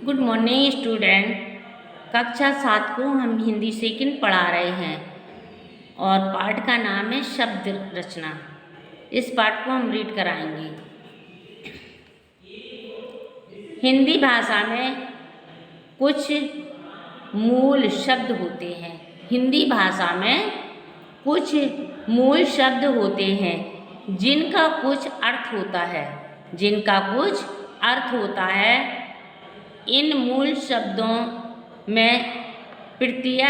Good morning student. कक्षा 7 को हम हिंदी सेकंड पढ़ा रहे हैं और पाठ का नाम है शब्द रचना। इस पाठ को हम रीड कराएंगे। हिंदी भाषा में कुछ मूल शब्द होते हैं। हिंदी भाषा में कुछ मूल शब्द होते हैं जिनका कुछ अर्थ होता है। इन मूल शब्दों में प्रत्यय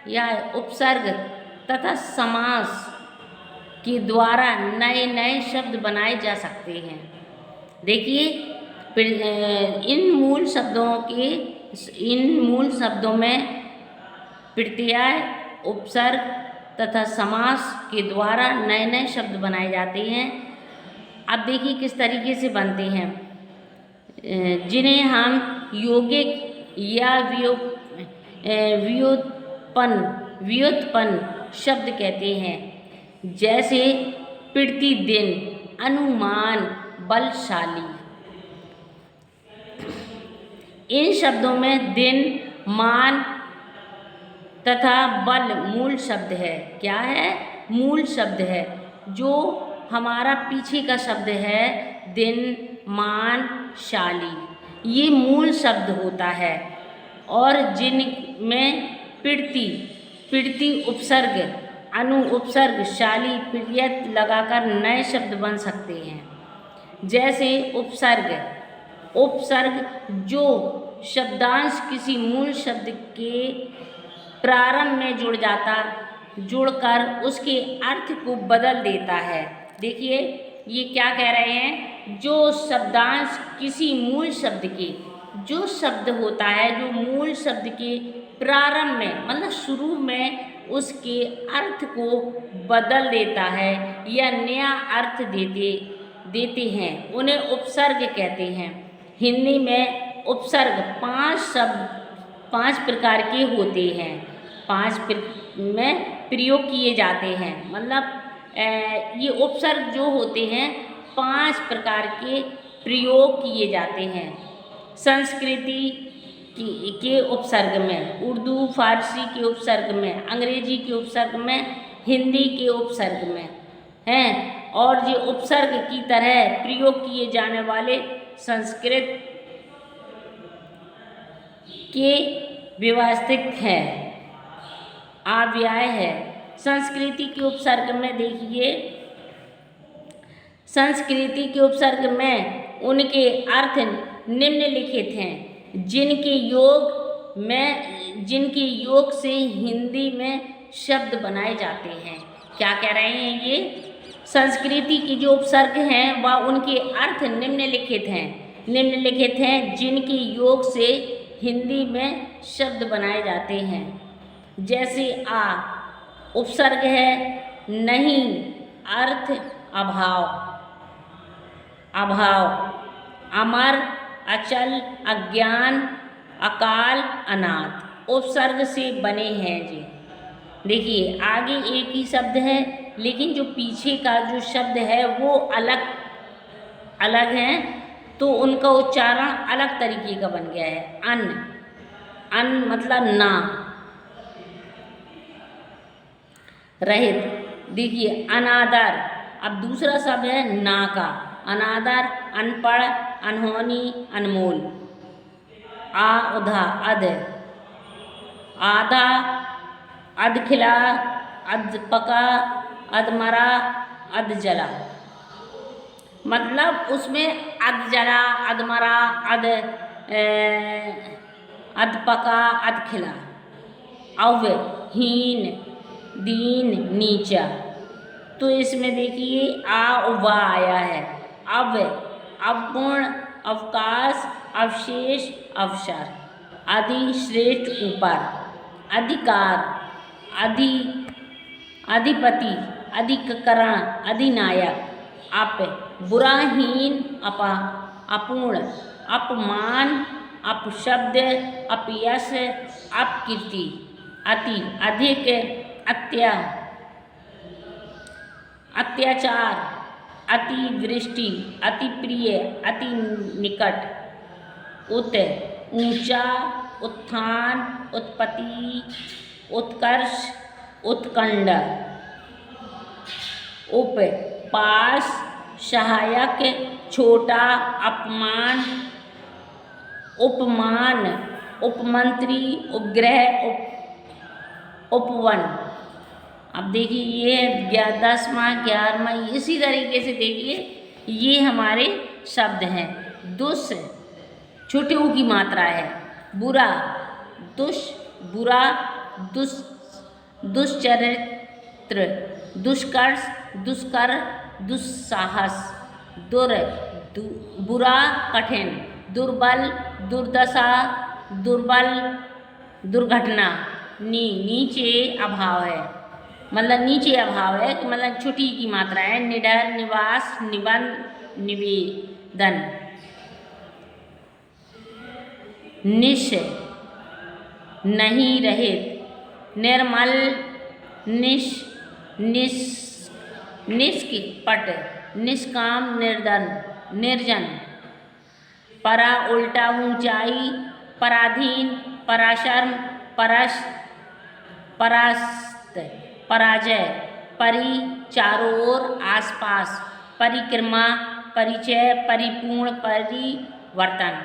या उपसर्ग तथा समास के द्वारा नए नए शब्द बनाए जा सकते हैं। देखिए, इन मूल शब्दों में प्रत्यय, उपसर्ग तथा समास के द्वारा नए नए शब्द बनाए जाते हैं। अब देखिए किस तरीके से बनते हैं, जिन्हें हम यौगिक या व्युत्पन्न शब्द कहते हैं। जैसे प्रतिदिन, अनुमान, बलशाली। इन शब्दों में दिन, मान तथा बल मूल शब्द है। क्या है? मूल शब्द है। जो हमारा पीछे का शब्द है दिन, मान, शाली, ये मूल शब्द होता है। और जिनमें प्रति उपसर्ग, अनु उपसर्ग, शाली, प्रत्यय लगाकर नए शब्द बन सकते हैं। जैसे उपसर्ग जो शब्दांश किसी मूल शब्द के प्रारंभ में जुड़कर उसके अर्थ को बदल देता है। देखिए, ये क्या कह रहे हैं, जो शब्दांश किसी मूल शब्द के, जो शब्द होता है जो मूल शब्द के प्रारंभ में मतलब शुरू में उसके अर्थ को बदल देता है या नया अर्थ देते हैं, उन्हें उपसर्ग कहते हैं। हिंदी में उपसर्ग 5 प्रकार के होते हैं। 5 में प्रयोग किए जाते हैं। मतलब ये उपसर्ग जो होते हैं 5 प्रकार के प्रयोग किए जाते हैं। संस्कृति के उपसर्ग में, उर्दू फारसी के उपसर्ग में, अंग्रेजी के उपसर्ग में, हिंदी के उपसर्ग में हैं। और ये उपसर्ग की तरह प्रयोग किए जाने वाले संस्कृत के व्यवस्थित है, अव्यय है। संस्कृति के उपसर्ग में देखिए, संस्कृति के उपसर्ग में उनके अर्थ निम्नलिखित हैं, जिनके योग से हिंदी में शब्द बनाए जाते हैं। क्या कह रहे हैं ये? संस्कृति की जो उपसर्ग हैं वह उनके अर्थ निम्नलिखित हैं, जिनके योग से हिंदी में शब्द बनाए जाते हैं। जैसे उपसर्ग है नहीं, अर्थ अभाव, अमर, अचल, अज्ञान, अकाल, अनाथ उपसर्ग से बने हैं जी। देखिए, आगे एक ही शब्द है लेकिन जो पीछे का जो शब्द है वो अलग है, तो उनका उच्चारण अलग तरीके का बन गया है। अन मतलब ना, रहित। देखिए, अनादर, अब दूसरा शब्द है ना का। अनादर, अनपढ़, अनहोनी, अनमोल। उधा, अध, आधा, अधखिला, अधपका, अधमरा, अधजला। मतलब उसमें अधजला, अधमरा, अधपका, अधखिला, अव, हीन, दीन, नीचा। तो इसमें देखिए वा आया है। अवगुण, अवकाश, अवशेष, अवसर। अधिश्रेष्ठ, ऊपर। अधिकार, अधिपति, अधिकरण, अधिनायक। बुराहीन, अपूर्ण, अपमान, अपशब्द, अपयश, अपकीर्ति। अति, अधिक, अत्याचार, अतिवृष्टि, अति प्रिय, अति निकट। ऊंचा, उत्थान, उत्पत्ति, उत्कर्ष, उत्कंड। उप, पास, सहायक, छोटा, अपमान, उपमान, उपमंत्री, उपग्रह, उपवन। अब देखिए ये 10वां 11वां इसी तरीके से देखिए ये हमारे शब्द हैं। दुष् छोटे ऊ की मात्रा है। बुरा, दुष, बुरा, दुष्चरित्र, दुष्कर्ष, दुष्कर, दुस्साहस। दुर, बुरा, कठिन, दुर्बल, दुर्दशा, दुर्बल, दुर्घटना। नीचे अभाव है, मतलब नीचे अभाव है, मतलब छोटी की मात्रा है। निडर, निवास, निबंध, निवेदन। निश, नहीं, रहित, निर्मल, निष्कपट, निष्काम, निर्जन। परा, उल्टा, ऊंचाई, पराधीन, पराशर्म, परास्त, पराजय। परि, चारों ओर, आसपास। परिक्रमा, परिचय, परिपूर्ण, परिवर्तन।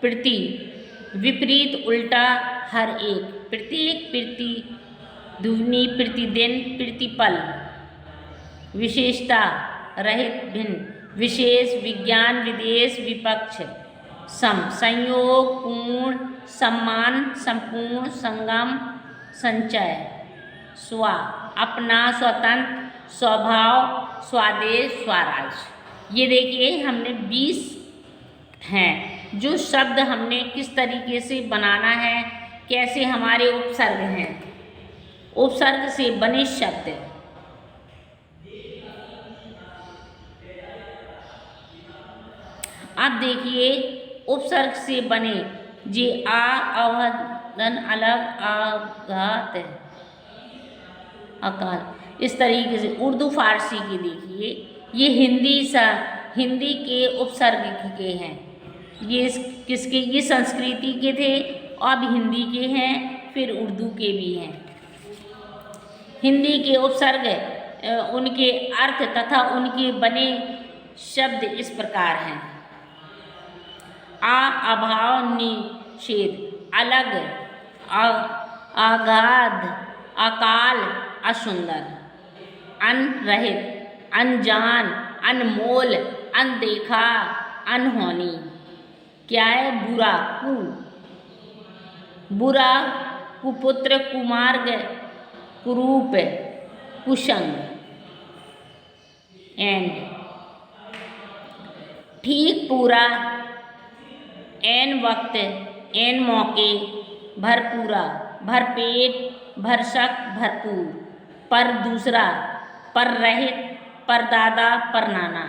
प्रति, विपरीत, उल्टा, हर एक। प्रत्येक, प्रति ध्वनि, प्रतिदिन, प्रतिपल। विशेषता, रहित, भिन्न। विशेष, विज्ञान, विदेश, विपक्ष। सम, संयोग, पूर्ण, सम्मान, संपूर्ण, संगम, संचय। स्व, अपना, स्वतंत्र, स्वभाव, स्वादेश, स्वराज। ये देखिए हमने 20 हैं जो शब्द हमने किस तरीके से बनाना है, कैसे हमारे उपसर्ग हैं, उपसर्ग से बने शब्द। अब देखिए उपसर्ग से बने जे आ, अवधन, अलग, आघात, अकाल। इस तरीके से उर्दू फारसी की देखिए ये हिंदी के उपसर्ग के हैं। ये किसके, ये संस्कृति के थे, अब हिंदी के हैं, फिर उर्दू के भी हैं। हिंदी के उपसर्ग उनके अर्थ तथा उनके बने शब्द इस प्रकार हैं। आ, अभाव, निषेध, अलग, आगाध, अकाल, असुंदर। अन, रहित, अनजान, अनमोल, अनदेखा, अनहोनी। क्या है, बुरा, बुरा, कुपुत्र, कुमार्ग, कुरूप, कुसंग। एंड, ठीक, पूरा, एन वक्त, एन मौके, भरपूरा, भरपेट, भरसक, भरपूर। पर, दूसरा, पर रहित, परदादा, परनाना।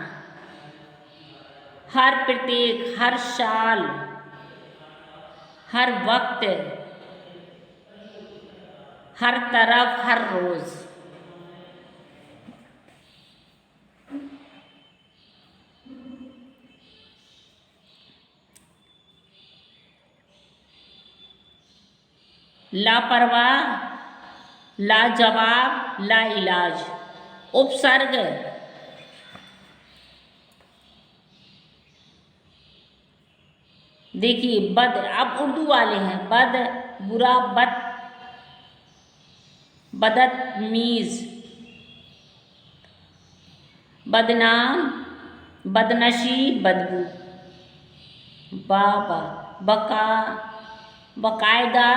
हर, प्रत्येक, हर साल, हर वक्त, हर तरफ, हर रोज। लापरवाह, लाजवाब, लाइलाज। उपसर्ग, देखिए बद, अब उर्दू वाले हैं। बद, बुरा, बदतमीज, बदनाम, बदनशीब, बदबू। बाबा, बाकायदा,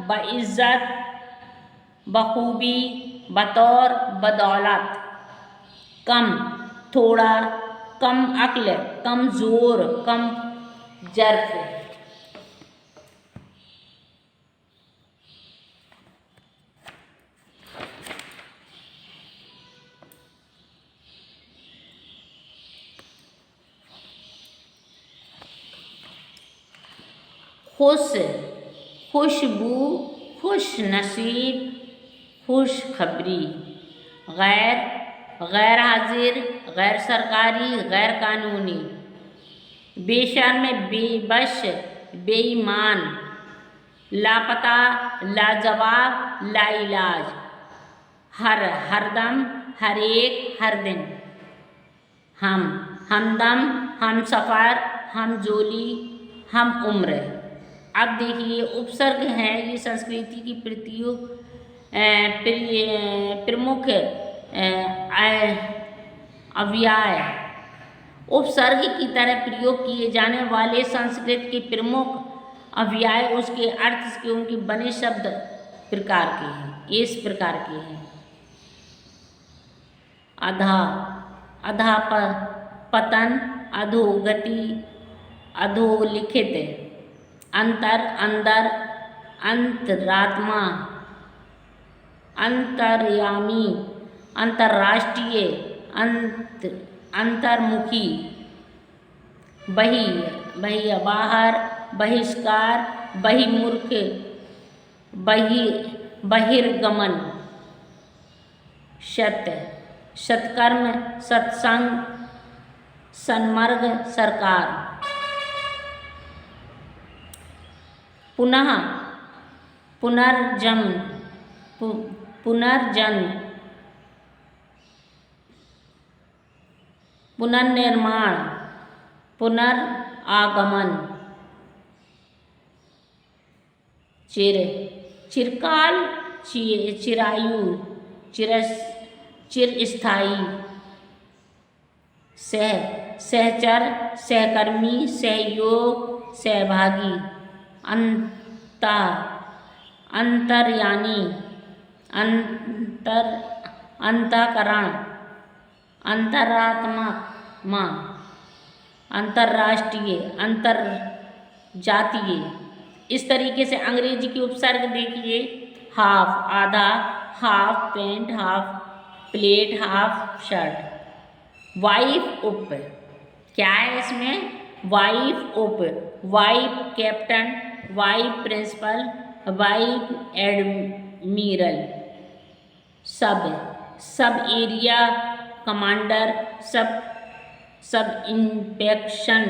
बाइज्जत, बखूबी, बतौर, बदौलत। कम, थोड़ा, कम अक्ल, कमज़ोर, कम जर्फ। खुश, खुशबू, खुश नसीब, खुशखबरी। गैर, गैर हाजिर, गैर सरकारी, गैर कानूनी। बेशर्म, बेबस, बेईमान, लापता, लाजवाब, लाइलाज, हरदम, हर एक, हर दिन, हमदम, हम सफ़र, हम जोली, हम उम्र। अब देखिए उपसर्ग हैं, ये संस्कृति की प्रमुख अव्यय उपसर्ग की तरह प्रयोग किए जाने वाले संस्कृत के प्रमुख अव्यय उसके अर्थ के उनके बने शब्द प्रकार के हैं, इस प्रकार के हैं। अधा, अधा पतन, अधोगति, अधोलिखित, अंतर, अंदर, अंतरात्मा, अंतर्यामी, अंतर्राष्ट्रीय, अंतर्मुखी, बाहर, बहिष्कार, बहिर्मुख, बहिर्गमन, सत्कर्म, सत्संग, सन्मार्ग, सरकार। पुनः, पुनर्जन्म, पुनर्निर्माण, पुनरागमन, चिरकाल, चिरायु, चिरस्थायी, सहचर, सहकर्मी, सहयोग, सहभागी, अंतर्यानी, अंतःकरण, अंतरात्मा, अंतर्राष्ट्रीय, अंतर्जातीय। इस तरीके से अंग्रेजी की उपसर्ग देखिए, हाफ, आधा, half pant, half plate, half shirt. Vice उप, क्या है इसमें? वाइफ उप, vice captain, vice principal, vice admiral, sub area commander, sub inspection,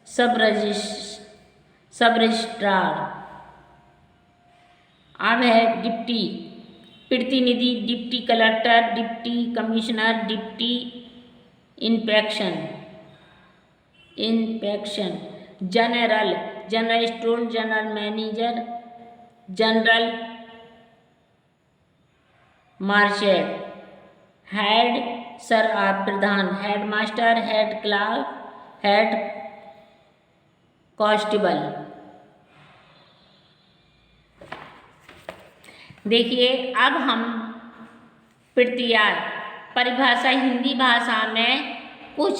sub registrar. अब है डिप्टी प्रतिनिधि, deputy collector, deputy commissioner, deputy inspection, general, general store, general manager, general marshal, head sir प्रधान, head master, head clerk, head constable. देखिए अब हम प्रत्यय परिभाषा हिंदी भाषा में कुछ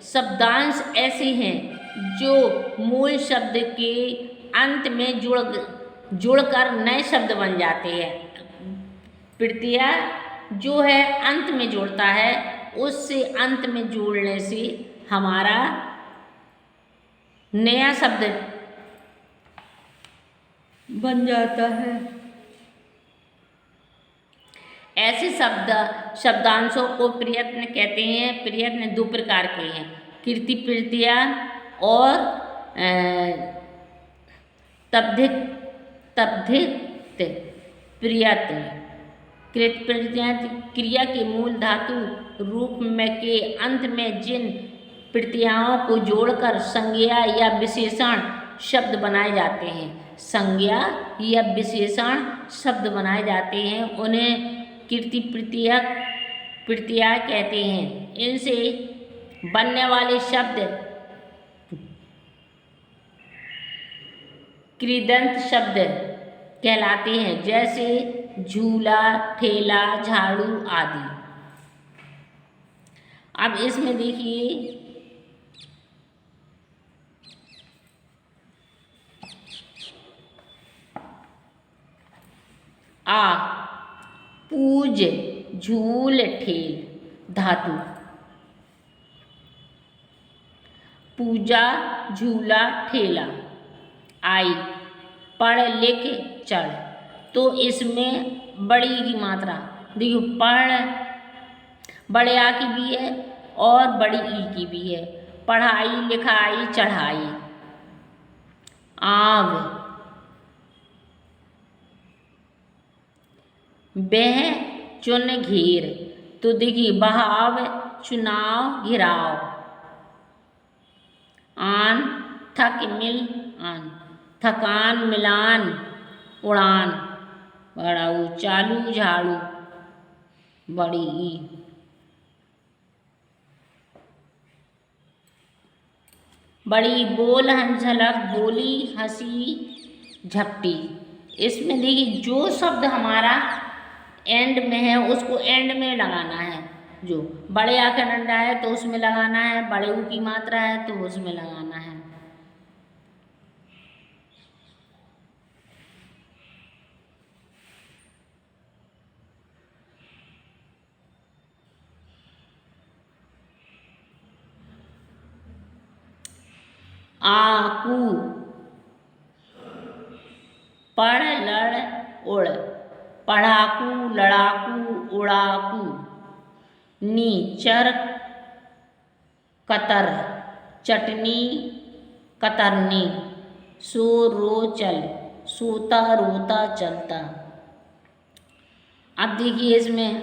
शब्दांश ऐसे हैं जो मूल शब्द के अंत में जुड़कर नए शब्द बन जाते हैं। प्रत्यय जो है अंत में जुड़ता है, उससे अंत में जोड़ने से हमारा नया शब्द बन जाता है। ऐसे शब्दांशों को प्रयत्न कहते हैं। प्रयत्न दो प्रकार के हैं, कृति प्रत्यय और तद्धित प्रयत्न। कृत प्रत्यय क्रिया के मूल धातु रूप में के अंत में जिन प्रत्ययों को जोड़कर संज्ञा या विशेषण शब्द बनाए जाते हैं, संज्ञा या विशेषण शब्द बनाए जाते हैं, उन्हें कृति प्रत्यय कहते हैं। इनसे बनने वाले शब्द कृदंत शब्द कहलाते हैं, जैसे झूला, ठेला, झाड़ू आदि। अब इसमें देखिए पूज, झूल, ठेल धातु, पूजा, झूला, ठेला। आई, पढ़ लिख चढ़, तो इसमें बड़ी की मात्रा देखिए, पढ़ बड़े आ की भी है और बड़ी ई की भी है। पढ़ाई, लिखाई, चढ़ाई। आग, बह, चुन, घेर। तो देखिए, बहाव, चुनाव, घिराव। आन, थक, मिल, आन। थकान, मिलान, उड़ान। बड़ा ऊ, चालू, झाड़ू, बड़ी ई। बड़ी बोल, झलक, बोली, हंसी, झपटी। इसमें देखिए, जो शब्द हमारा एंड में है उसको एंड में लगाना है। जो बड़े आ का डंडा है तो उसमें लगाना है, बड़े ऊ की मात्रा है तो उसमें लगाना है। आकू, पढ़, लड़, उड़। पढ़ाकू, लड़ाकू, उड़ाकू। नी, चर, कतर, चटनी, कतरनी। सो, रो, चल, सोता, रोता, चलता। अब देखिए, इसमें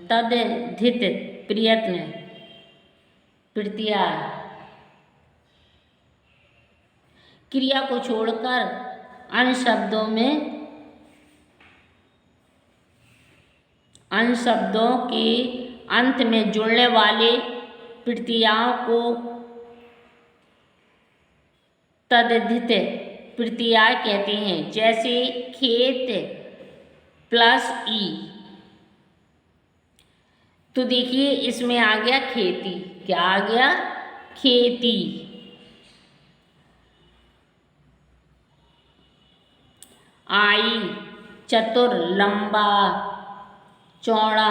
तद, धित, प्रयत्न, प्रत्यय। क्रिया को छोड़कर अन्य शब्दों के अंत में जुड़ने वाले प्रत्ययों को तद्धित प्रत्यय कहते हैं। जैसे खेत प्लस ई। तो देखिए, इसमें आ गया खेती। क्या आ गया? खेती। आई, चतुर, लंबा, चौड़ा।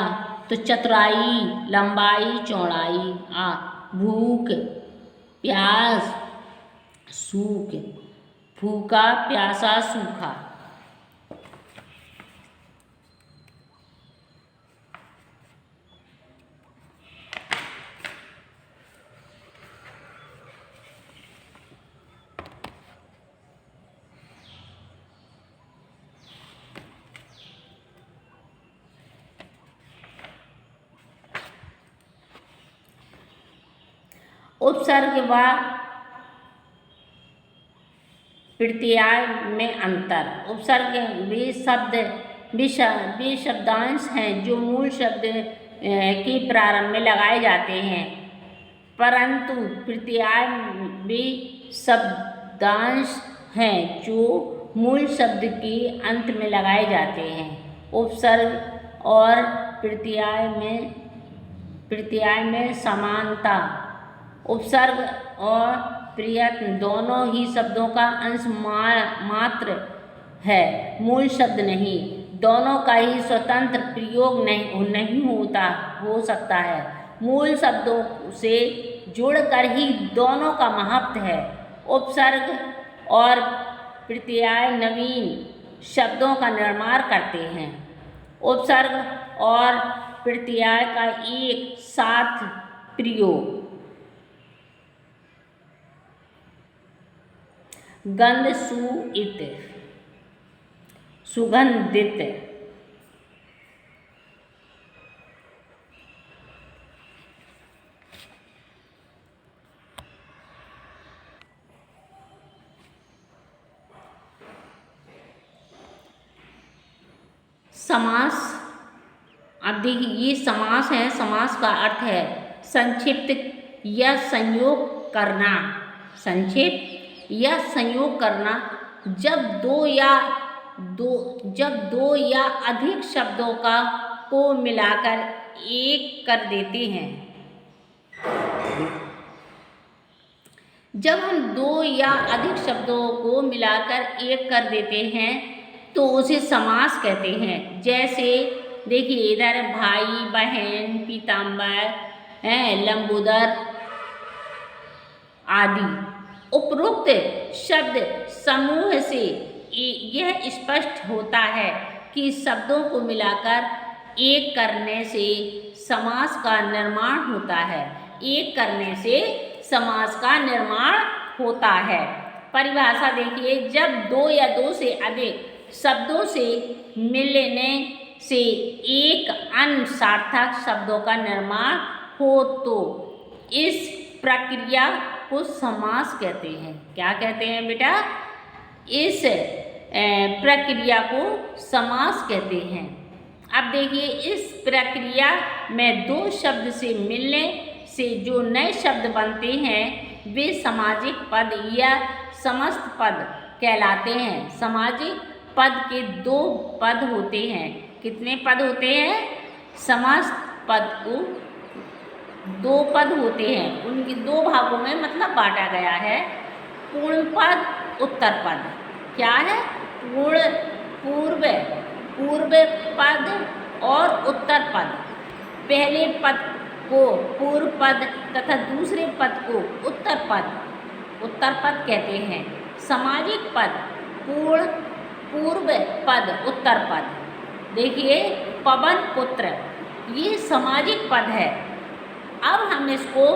तो चतुराई, लंबाई, चौड़ाई। आ, भूख, प्यास, सूख। भूखा, प्यासा, सूखा। उपसर्ग व प्रत्यय में अंतर। उपसर्ग वे शब्दांश हैं जो मूल शब्द के प्रारंभ में लगाए जाते हैं, परंतु प्रत्यय वे शब्दांश हैं जो मूल शब्द के अंत में लगाए जाते हैं। उपसर्ग और प्रत्यय में समानता। उपसर्ग और प्रत्यय दोनों ही शब्दों का अंश मात्र है, मूल शब्द नहीं। दोनों का ही स्वतंत्र प्रयोग नहीं हो सकता है। मूल शब्दों से जुड़कर ही दोनों का महत्व है। उपसर्ग और प्रत्यय नवीन शब्दों का निर्माण करते हैं। उपसर्ग और प्रत्यय का एक साथ प्रयोग। गंध, सुइत, सुगंधित। समास। अब देखिए, ये समास है। समास का अर्थ है संक्षिप्त या संयोग करना। संक्षिप्त या संयोग करना जब दो या अधिक शब्दों को मिलाकर एक कर देते हैं। जब हम दो या अधिक शब्दों को मिलाकर एक कर देते हैं तो उसे समास कहते हैं। जैसे देखिए, इधर भाई, बहन, पीताम्बर, लंबोदर आदि। उपरोक्त शब्द समूह से यह स्पष्ट होता है कि शब्दों को मिलाकर एक करने से समास का निर्माण होता है। एक करने से समास का निर्माण होता है। परिभाषा देखिए, जब दो या दो से अधिक शब्दों से मिलने से एक अन्य सार्थक शब्दों का निर्माण हो तो इस प्रक्रिया को समास कहते हैं। क्या कहते हैं बेटा? इस प्रक्रिया को समास कहते हैं। अब देखिए, इस प्रक्रिया में दो शब्द से मिलने से जो नए शब्द बनते हैं वे सामाजिक पद या समस्त पद कहलाते हैं। सामाजिक पद के दो पद होते हैं। कितने पद होते हैं? समस्त पद को दो पद होते हैं। उनके दो भागों में मतलब बांटा गया है। पूर्ण पद, उत्तर पद। क्या है? पूर्व पद और उत्तर पद। पहले पद को पूर्व पद तथा दूसरे पद को उत्तर पद कहते हैं। सामाजिक पद पूर्व पद, उत्तर पद। देखिए, पवन पुत्र, ये सामाजिक पद है। अब हम इसको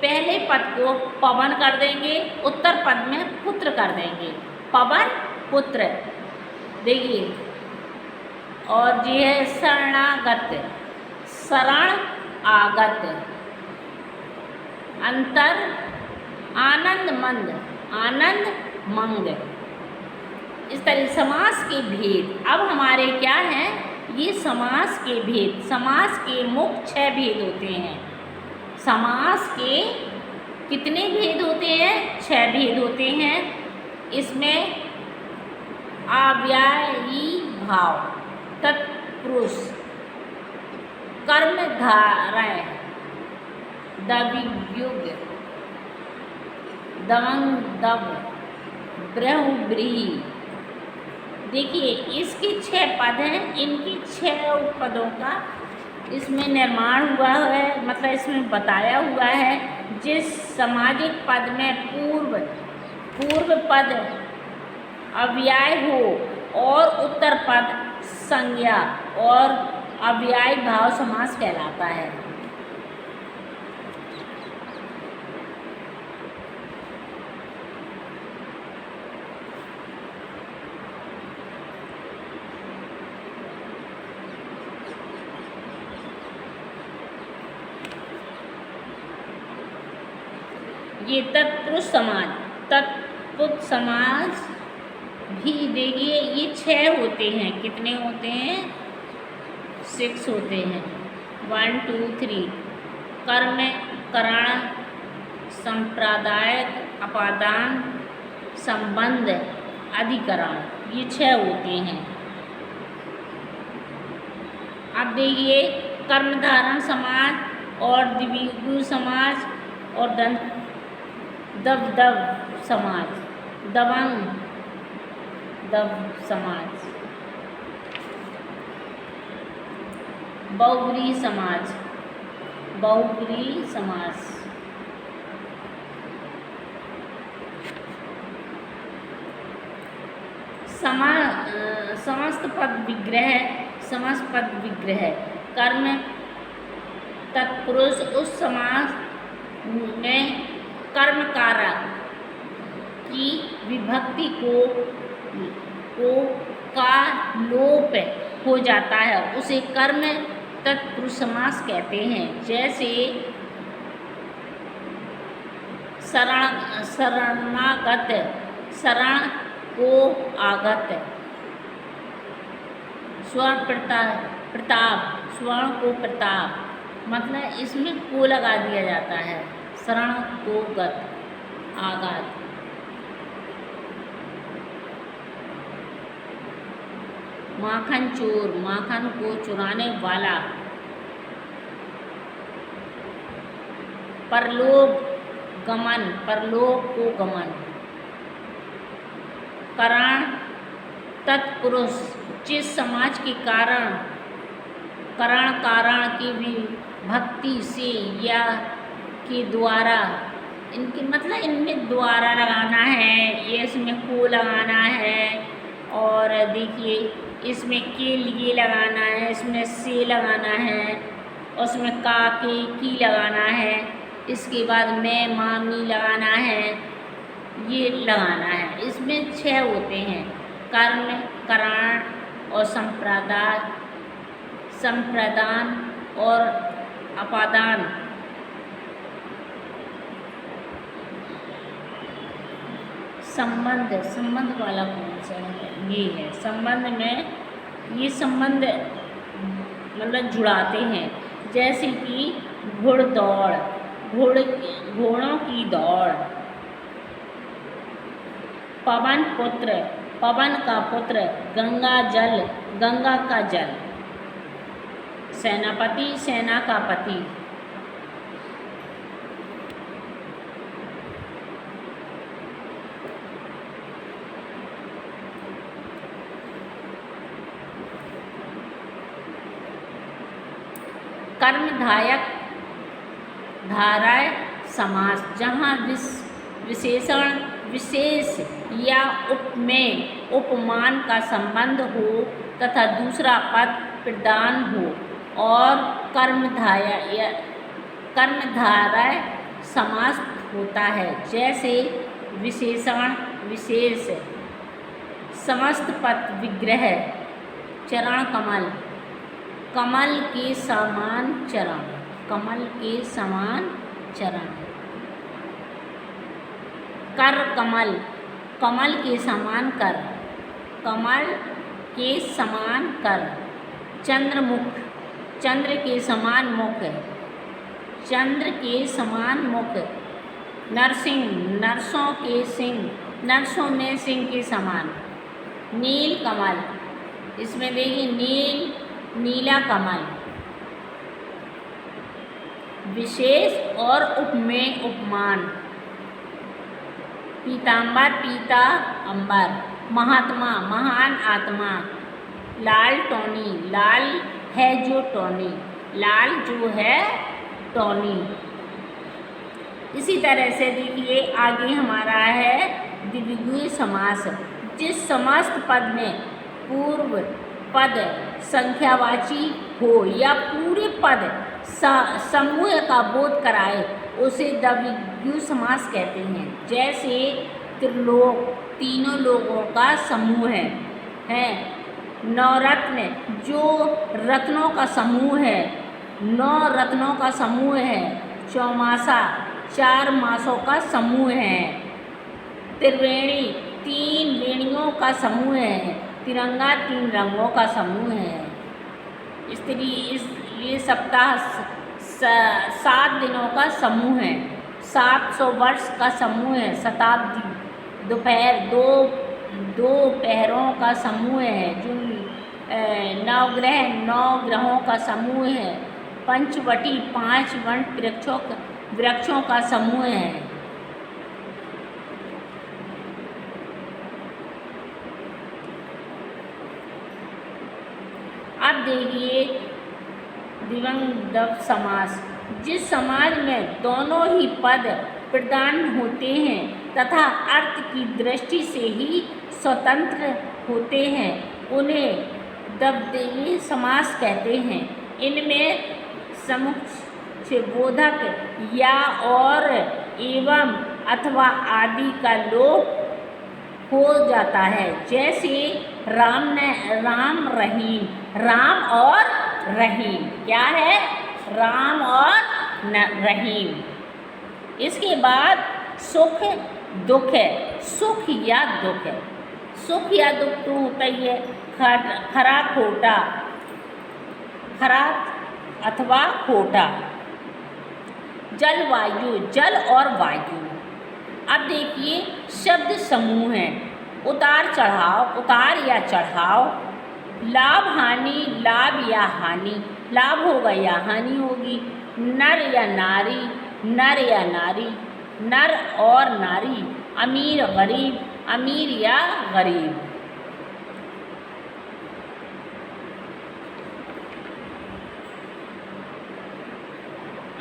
पहले पद को पवन कर देंगे, उत्तर पद में पुत्र कर देंगे। पवन पुत्र। देखिए, और ये है शरणागत, शरण आगत। अंतर, आनंद मंद, आनंद मंग। इस तरह समास के भेद। अब हमारे क्या हैं? ये समास के भेद। समास के मुख्य 6 भेद होते हैं। समास के कितने भेद होते हैं? 6 भेद होते हैं। इसमें अव्ययी भाव, तत्पुरुष, कर्मधारय, द्वियुग, दवंग दव, बहुव्रीहि। देखिए, इसके 6 पद हैं। इनकी 6 पदों का इसमें निर्माण हुआ है, मतलब इसमें बताया हुआ है। जिस सामाजिक पद में पूर्व पद अव्यय हो और उत्तर पद संज्ञा और अव्ययी भाव समास कहलाता है। ये तत्पुरुष समाज भी देखिए, ये 6 होते हैं। कितने होते हैं? 6 होते हैं। 1 2 3। कर्म, करण, संप्रदायक, अपादान, संबंध, अधिकरण। ये 6 होते हैं। अब देखिए, कर्मधारण समाज और द्विगु समाज और दव समाज, दवंग दव समाज, बहुव्रीहि समाज, समस्त पद विग्रह। कर्म तत्पुरुष उस समास में कर्म कारक की विभक्ति का लोप हो जाता है, उसे कर्म तत्पुरुष समास कहते हैं। जैसे शरणागत, शरण को आगत। स्वर्ण प्रताप, स्वर्ण को प्रताप, मतलब इसमें को लगा दिया जाता है। शरण को गत, आगत। माखन चोर, माखन को चुराने वाला। परलोक गमन, परलोक को गमन। करण तत्पुरुष, जिस समाज के कारण कारण की विभक्ति से या के द्वारा, इनके मतलब इनमें द्वारा लगाना है, ये इसमें को लगाना है और देखिए इसमें के लिए लगाना है, इसमें से लगाना है, उसमें का के की लगाना है, इसके बाद मैं मामी लगाना है, ये लगाना है। इसमें 6 होते हैं, कर्म, करण और संप्रदान और अपादान। संबंध वाला कौन सा है? ये है संबंध में, ये संबंध मतलब जुड़ाते हैं। जैसे कि घुड़दौड़, घोड़ों की दौड़। पवन पुत्र, पवन का पुत्र। गंगा जल, गंगा का जल। सेनापति, सेना का पति। कर्मधायक धाराय समास, जहाँ विशेषण विशेष या उपमेय उपमान का संबंध हो तथा दूसरा पद प्रधान हो, और कर्मधारय समास होता है। जैसे विशेषण विशेष, समस्त पद विग्रह। चरण कमल, कमल के समान चरण, कमल के समान चरण। कर कमल, कमल के समान कर, कमल के समान कर। चंद्रमुख, चंद्र के समान मुख, चंद्र के समान मुख। नरसिंह, नरसों के सिंह, नरसों में सिंह के समान। नील कमल, इसमें देखिए नील, नीला कमल। विशेष और उपमेय उपमान। पीताम्बर, पीता अंबर। महात्मा, महान आत्मा। लाल टोनी, लाल है जो टोनी, लाल जो है टोनी। इसी तरह से देखिए आगे हमारा है द्विगु समास। जिस समस्त पद में पूर्व पद संख्यावाची हो या पूरे पद समूह का बोध कराए, उसे द्विगु समास कहते हैं। जैसे त्रिलोक, तीनों लोगों का समूह है। नवरत्न, जो रत्नों का समूह है, 9 रत्नों का समूह है। चौमासा, 4 मासों का समूह है। त्रिवेणी, 3 वेणियों का समूह है। तिरंगा, 3 रंगों का समूह है। ये सप्ताह 7 दिनों का समूह है। 700 वर्ष का समूह है। शताब्दी, दोपहर, 2 पहरों का समूह है। जो नवग्रह, 9 ग्रहों का समूह है। पंचवटी, 5 वन वृक्षों का समूह है। अब देखिए द्विगु समास। जिस समाज में दोनों ही पद प्रधान होते हैं तथा अर्थ की दृष्टि से ही स्वतंत्र होते हैं, उन्हें द्विगु समास कहते हैं। इनमें समुच्चयबोधक या और एवं अथवा आदि का लोप हो जाता है। जैसे राम रहीम, राम और रहीम। क्या है? राम और रहीम। इसके बाद सुख दुख है। सुख या दुख है, सुख या दुख तो होता ही है। खरा खोटा, खरा अथवा खोटा। जलवायु, जल और वायु। अब देखिए शब्द समूह हैं। उतार चढ़ाव, उतार या चढ़ाव। लाभ हानि, लाभ या हानि। लाभ होगा या हानि होगी। नर या नारी, नर या नारी। नर और नारी। अमीर गरीब, अमीर या गरीब।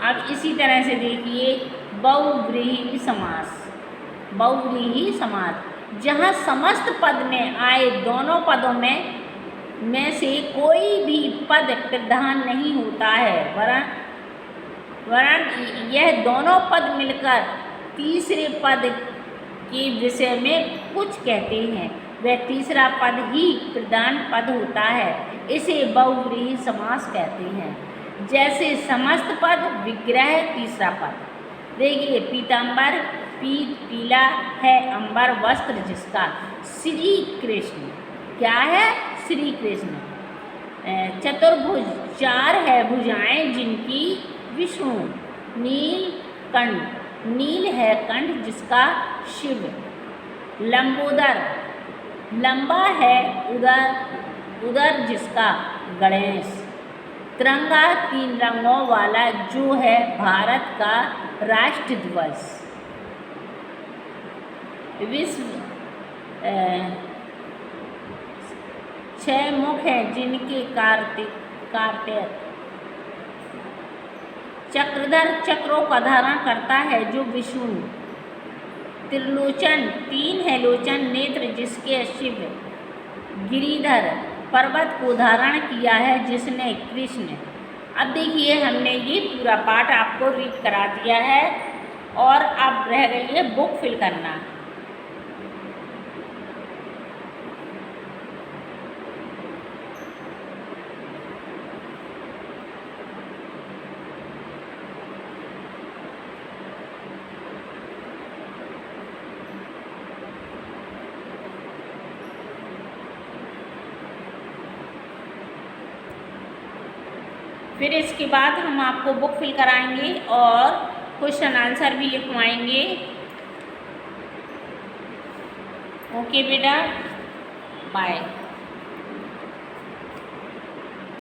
अब इसी तरह से देखिए बहुव्रीहि समास। बहुव्रीहि समास, जहाँ समस्त पद में आए दोनों पदों में से कोई भी पद प्रधान नहीं होता है, वरन यह दोनों पद मिलकर तीसरे पद के विषय में कुछ कहते हैं। वह तीसरा पद ही प्रधान पद होता है। इसे बहुव्रीहि समास कहते हैं। जैसे समस्त पद, विग्रह तीसरा पद। देखिए, पीताम्बर, पीत पीला है अंबर वस्त्र जिसका, श्री कृष्ण क्या है? श्री कृष्ण। चतुर्भुज, चार है भुजाएं जिनकी, विष्णु। नीलकंठ, नील है कंठ जिसका, शिव। लंबोदर, लंबा है उदर जिसका, गणेश। तिरंगा, तीन रंगों वाला जो है भारत का राष्ट्र ध्वज। विश्व, छह मुख हैं जिनके कार्तिक। चक्रधर, चक्रों का धारण करता है जो विष्णु। त्रिलोचन, तीन है लोचन नेत्र जिसके, शिव। गिरिधर, पर्वत को धारण किया है जिसने, कृष्ण। अब देखिए, हमने ये पूरा पाठ आपको रीड करा दिया है और अब रह गई है बुक फिल करना। फिर इसके बाद हम आपको बुक फिल कराएंगे और क्वेश्चन आंसर भी लिखवाएंगे। ओके बेटा, बाय।